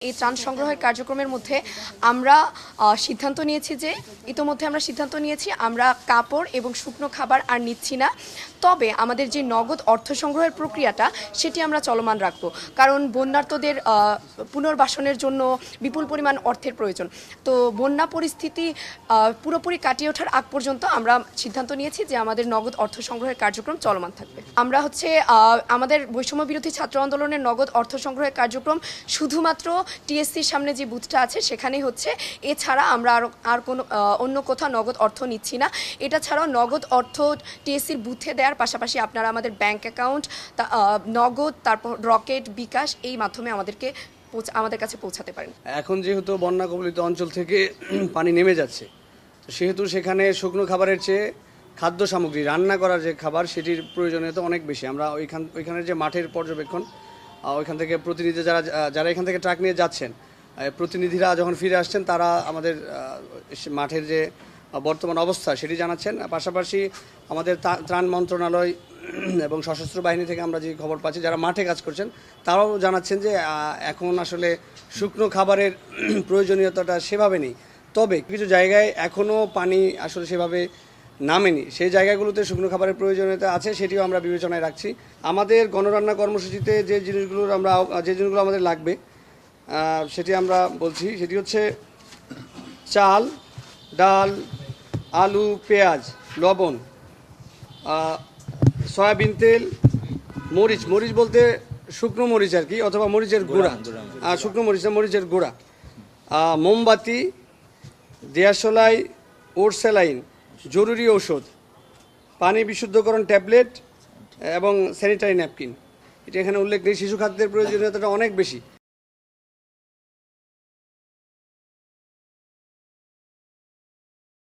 এই ত্রাণ সংগ্রহের কার্যক্রমের মধ্যে আমরা সিদ্ধান্ত নিয়েছি যে আমরা কাপড় এবং শুকনো খাবার আর নিচ্ছি না। তবে আমাদের যে নগদ অর্থ সংগ্রহের প্রক্রিয়াটা সেটি আমরা চলমান রাখবো, কারণ বন্যার্তদের পুনর্বাসনের জন্য বিপুল পরিমাণ অর্থের প্রয়োজন। তো বন্যা পরিস্থিতি পুরোপুরি কাটিয়ে ওঠার আগ পর্যন্ত আমরা সিদ্ধান্ত নিয়েছি যে আমাদের নগদ অর্থ সংগ্রহের কার্যক্রম চলমান থাকবে। আমরা আমাদের বৈষম্য বিরোধী ছাত্র আন্দোলনের নগদ অর্থ সংগ্রহের কার্যক্রম শুধুমাত্র টিএসসির সামনে যে বুথটা আছে সেখানেই হচ্ছে। এছাড়া আমরা আর কোনো অন্য কোথাও নগদ অর্থ নিচ্ছি না। এটা ছাড়াও নগদ অর্থ টিএসসির বুথে দেওয়ার পাশাপাশি আপনারা আমাদের ব্যাংক অ্যাকাউন্ট, নগদ, তারপর রকেট, বিকাশ এই মাধ্যমে আমাদের কাছে পৌঁছাতে পারেন। এখন যেহেতু বন্যা কবলিত অঞ্চল থেকে পানি নেমে যাচ্ছে, সেহেতু সেখানে শুকনো খাবারের চেয়ে খাদ্য সামগ্রী রান্না করার যে খাবার সেটির প্রয়োজনীয়তা অনেক বেশি। আমরা ওইখানের যে মাঠের পর্যবেক্ষণ, ওইখান থেকে প্রতিনিধি যারা এখান থেকে ট্রাক নিয়ে যাচ্ছেন, প্রতিনিধিরা যখন ফিরে আসছেন তারা আমাদের মাঠের যে বর্তমান অবস্থা সেটি জানাচ্ছেন। পাশাপাশি আমাদের ত্রাণ মন্ত্রণালয় এবং সশস্ত্র বাহিনী থেকে আমরা যে খবর পাচ্ছি, যারা মাঠে কাজ করছেন তারাও জানাচ্ছেন যে এখন আসলে শুকনো খাবারের প্রয়োজনীয়তাটা সেভাবে নেই। তবে কিছু জায়গায় এখনও পানি আসলে সেভাবে নামেনি, সেই জায়গাগুলোতে শুকনো খাবারের প্রয়োজনীয়তা আছে, সেটিও আমরা বিবেচনায় রাখছি। আমাদের গণরান্না কর্মসূচিতে যে জিনিসগুলো আমাদের লাগবে সেটি আমরা বলছি। সেটি হচ্ছে চাল, ডাল, আলু, পেঁয়াজ, লবণ, সয়াবিন তেল, মরিচ বলতে শুকনো মরিচ আর কি, অথবা মরিচের গুঁড়া, শুকনো মরিচের গুঁড়া, মোমবাতি, দেয়াশলাই, ওরস্যালাইন, জরুরি ঔষধ, পানি বিশুদ্ধকরণ ট্যাবলেট এবং স্যানিটারি ন্যাপকিন। এটা এখানে উল্লেখ নেই। শিশু খাদ্যের প্রয়োজনীয়তাটা অনেক বেশি।